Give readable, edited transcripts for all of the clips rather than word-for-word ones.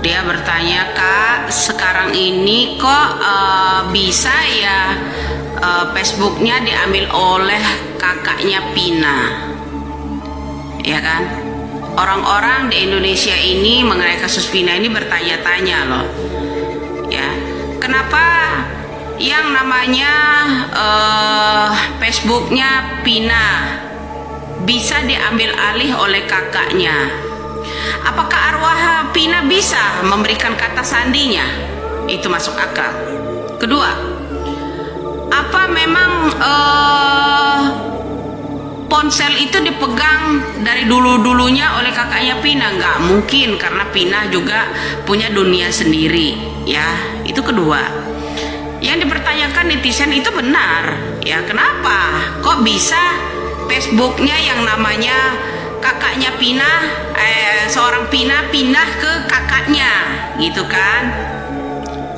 Dia bertanya, "Kak, sekarang ini kok bisa ya Facebooknya diambil oleh kakaknya Pina?" Ya kan? Orang-orang di Indonesia ini mengenai kasus Pina ini bertanya-tanya loh. Ya, kenapa yang namanya Facebooknya Pina bisa diambil alih oleh kakaknya? Apakah arwah Pina bisa memberikan kata sandinya? Itu masuk akal. Kedua, apa memang ponsel itu dipegang dari dulu-dulunya oleh kakaknya Pina? Nggak mungkin, karena Pina juga punya dunia sendiri. Ya, itu kedua. Yang dipertanyakan netizen itu benar. Ya, kenapa? Kok bisa Facebooknya yang namanya kakaknya Pina, seorang Pina pindah ke kakaknya, gitu kan?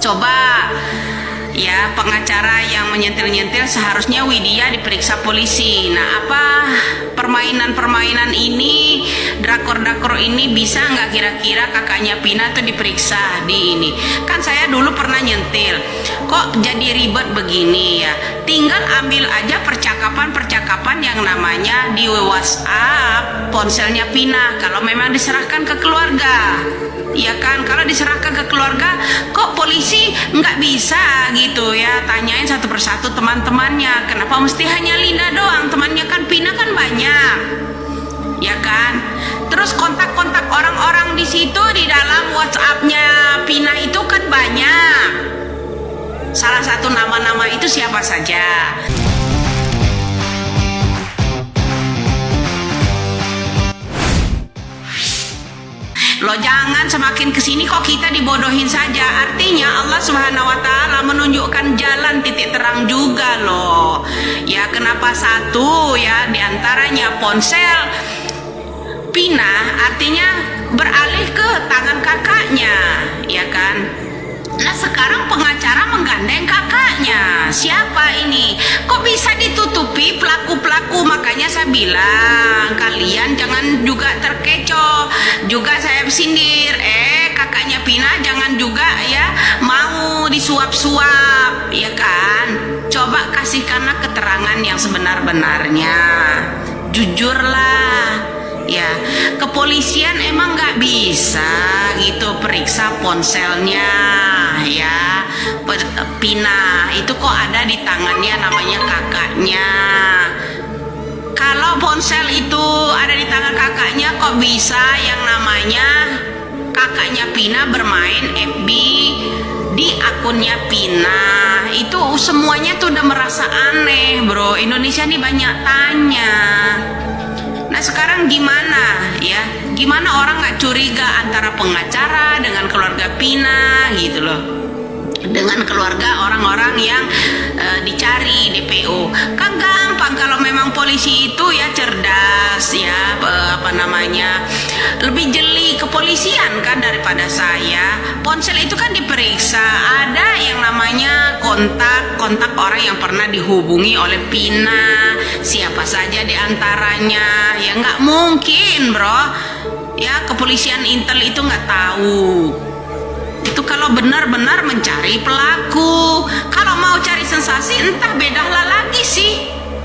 Coba ya, pengacara yang menyentil-nyentil seharusnya Widya diperiksa polisi. Nah, apa permainan-permainan ini, drakor-drakor ini bisa nggak kira-kira kakaknya Pina tuh diperiksa di ini? Kan saya dulu pernah nyentil. Kok jadi ribet begini ya? Tinggal ambil aja percakapan-percakapan yang namanya di WhatsApp ponselnya Pina. Kalau memang diserahkan ke keluarga, ya kan? Kalau diserahkan ke keluarga, kok polisi nggak bisa gitu ya tanyain satu persatu teman-temannya? Kenapa mesti hanya Linda doang? Temannya kan Pina kan banyak, ya kan? Terus kontak-kontak orang-orang di situ di dalam WhatsApp-nya Pina itu kan banyak. Salah satu nama-nama itu siapa saja? Loh, jangan semakin kesini kok kita dibodohin saja. Artinya Allah Subhanahu wa Ta'ala menunjukkan jalan titik terang juga loh. Ya, kenapa satu ya diantaranya ponsel Pina artinya beralih ke tangan kakaknya, ya kan? Nah, sekarang pengacara menggandeng kakaknya. Siapa ini? Kok bisa ditutupi pelaku-pelaku? Makanya saya bilang, kalian jangan juga terkecoh. Juga saya sindir, kakaknya Pina jangan juga ya mau disuap-suap, ya kan? Coba kasihkanlah keterangan yang sebenar-benarnya. Jujurlah. Ya, kepolisian emang nggak bisa gitu periksa ponselnya ya Pina itu kok ada di tangannya namanya kakaknya. Kalau ponsel itu ada di tangan kakaknya, kok bisa yang namanya kakaknya Pina bermain FB di akunnya Pina? Itu semuanya tuh udah merasa aneh, bro. Indonesia nih banyak tanya. Nah, sekarang gimana ya? Gimana orang nggak curiga antara pengacara dengan keluarga Pina gitu loh, dengan keluarga orang-orang yang dicari DPO? Kan gampang kalau memang polisi itu ya cerdas ya, lebih jeli kepolisian kan daripada saya. Ponsel itu kan diperiksa, ada yang namanya kontak orang yang pernah dihubungi oleh Pina, siapa saja diantaranya. Ya nggak mungkin, bro. Ya, kepolisian intel itu nggak tahu. Itu kalau benar-benar mencari pelaku. Kalau mau cari sensasi, entah bedahlah lagi sih.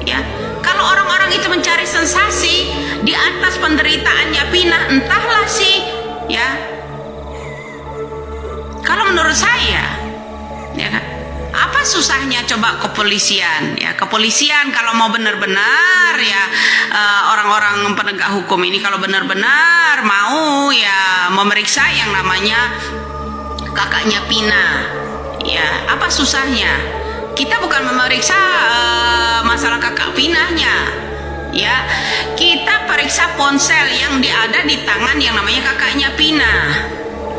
Ya, kalau orang-orang itu mencari sensasi di atas penderitaannya Pina, entahlah sih. Ya, kalau menurut saya, ya kan, apa susahnya coba kepolisian? Ya, kepolisian kalau mau benar-benar ya orang-orang penegak hukum ini kalau benar-benar mau ya memeriksa yang namanya kakaknya Pina, ya apa susahnya? Kita bukan memeriksa masalah kakak Pinanya, ya kita periksa ponsel yang ada di tangan yang namanya kakaknya Pina,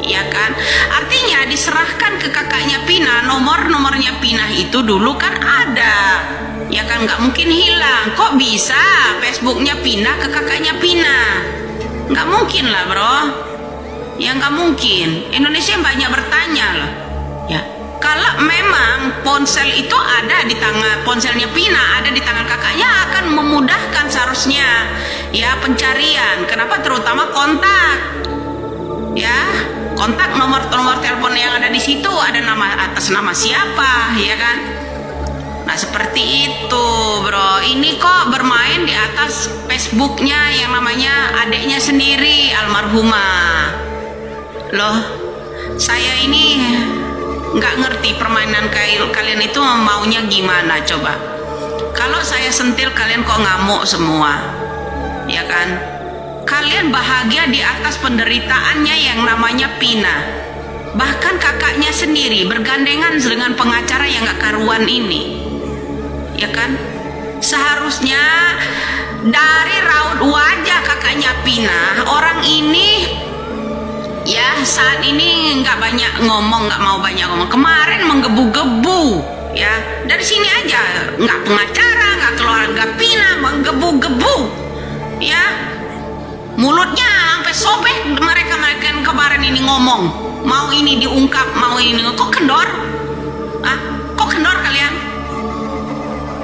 ya kan? Artinya diserahkan ke kakaknya Pina, nomornya Pina itu dulu kan ada, ya kan? Nggak mungkin hilang. Kok bisa Facebooknya pindah ke kakaknya Pina? Nggak mungkin lah, bro. Ya nggak mungkin. Indonesia banyak bertanya loh, ya. Kalau memang ponsel itu ada di tangan, ponselnya Pina ada di tangan kakaknya, akan memudahkan seharusnya ya pencarian. Kenapa? Terutama kontak, ya kontak nomor telepon yang ada di situ ada atas nama siapa, ya kan? Nah seperti itu bro. Ini kok bermain di atas Facebooknya yang namanya adiknya sendiri almarhumah. Loh, saya ini nggak ngerti permainan kalian itu maunya gimana coba. Kalau saya sentil kalian kok ngamuk semua, ya kan? Kalian bahagia di atas penderitaannya yang namanya Pina. Bahkan kakaknya sendiri bergandengan dengan pengacara yang gak karuan ini, ya kan? Seharusnya dari raut wajah kakaknya Pina, orang ini ya saat ini nggak banyak ngomong, nggak mau banyak ngomong. Kemarin menggebu-gebu, ya dari sini aja, nggak pengacara, nggak keluarga Pina, menggebu-gebu, ya mulutnya sampai sobek. Mereka yang kemarin ini ngomong, mau ini diungkap, mau ini kok kendor, kok kendor kalian?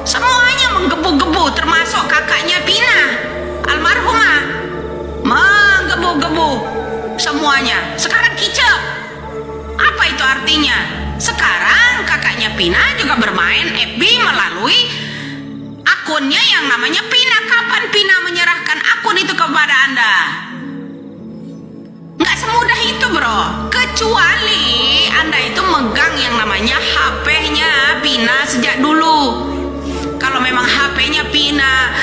Semuanya menggebu-gebu, termasuk kakaknya Pina almarhumah, menggebu-gebu semuanya. Sekarang kicep, apa itu artinya? Sekarang kakaknya Pina juga bermain FB melalui akunnya yang namanya Pina. Kapan Pina menyerahkan akun itu kepada Anda? Nggak semudah itu bro, kecuali Anda itu megang yang namanya HP-nya Pina sejak dulu. Kalau memang HP-nya Pina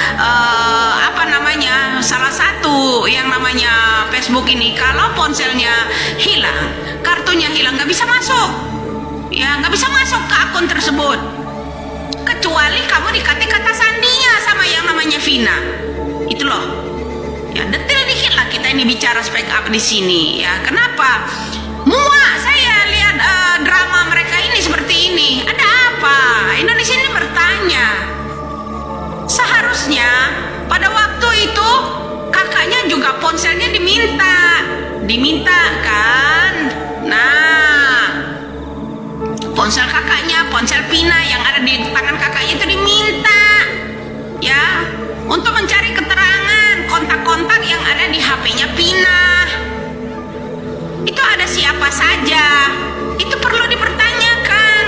salah satu yang namanya Facebook ini, kalau ponselnya hilang, kartunya hilang, nggak bisa masuk, ya nggak bisa masuk ke akun tersebut, kecuali kamu dikasih kata sandinya sama yang namanya Vina. Itu loh, ya detail dikit lah kita ini bicara speak up di sini, ya. Kenapa? Muak saya lihat drama mereka ini seperti ini. Ada apa? Indonesia ini bertanya. Seharusnya pada waktu itu kakaknya juga ponselnya diminta kan. Nah, ponsel kakaknya, ponsel Pina yang ada di tangan kakaknya itu diminta, ya, untuk mencari keterangan kontak-kontak yang ada di HP-nya Pina. Itu ada siapa saja, itu perlu dipertanyakan,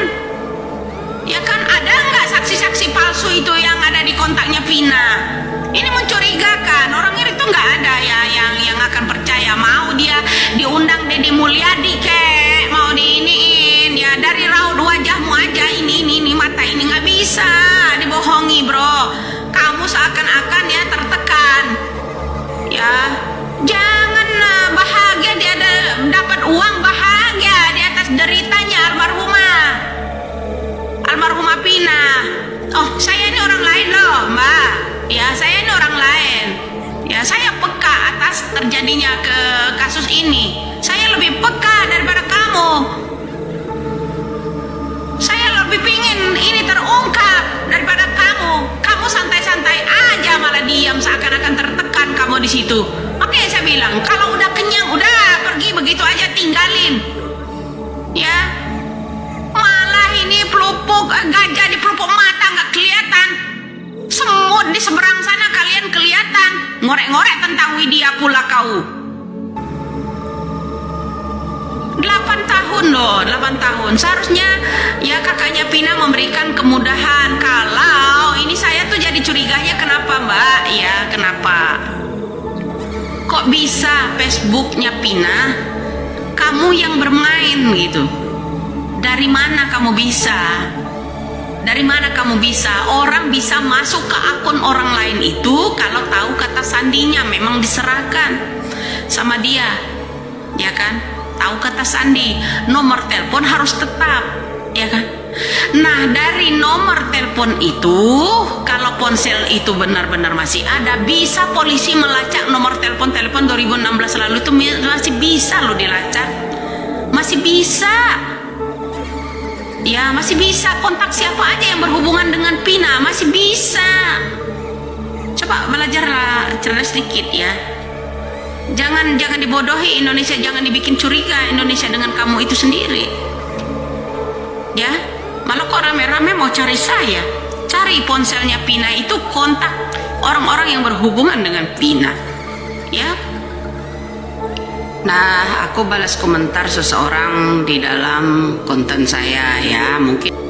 ya kan? Ada nggak saksi-saksi palsu itu yang ada di kontaknya Pina? Ini mencurigakan. Orang itu nggak ada ya yang akan percaya. Mau dia diundang Deddy Mulyadi kek, mau diiniin, ya dari raut wajahmu aja ini mata ini nggak bisa dibohongi bro. Kamu seakan-akan ya tertekan, ya. Jangan bahagia dia dapat uang, bahagia di atas deritanya almarhumah Pina. Oh, saya ini orang lain loh mbak, ya saya ini orang lain, ya saya peka atas terjadinya ke kasus ini. Saya lebih peka daripada kamu. Saya lebih pingin ini terungkap daripada kamu. Kamu santai-santai aja malah diam, seakan-akan tertekan kamu di situ. Makanya saya bilang, kalau udah kenyang, udah pergi begitu aja, tinggalin. Ya, malah ini pelupuk gajah di pelupuk mata nggak kelihatan. Semut di seberang sana kalian kelihatan. Ngorek-ngorek tentang Widya pula kau. 8 tahun loh, 8 tahun. Seharusnya ya kakaknya Pina memberikan kemudahan. Kalau ini saya tuh jadi curiganya, kenapa mbak? Ya kenapa? Kok bisa Facebooknya Pina kamu yang bermain gitu? Dari mana kamu bisa? Dari mana kamu bisa? Orang bisa masuk ke akun orang lain itu kalau tahu kata sandinya memang diserahkan sama dia, ya kan? Tahu kata sandi, nomor telepon harus tetap, ya kan? Nah, dari nomor telepon itu, kalau ponsel itu benar-benar masih ada, bisa polisi melacak nomor telepon 2016 lalu itu masih bisa loh dilacak. Masih bisa. Ya, masih bisa kontak siapa aja yang berhubungan dengan Pina, masih bisa. Coba belajarlah cerdas sedikit ya. Jangan dibodohi Indonesia, jangan dibikin curiga Indonesia dengan kamu itu sendiri. Ya, malah kok rame-rame mau cari saya. Cari ponselnya Pina itu, kontak orang-orang yang berhubungan dengan Pina. Ya. Nah, aku balas komentar seseorang di dalam konten saya ya, mungkin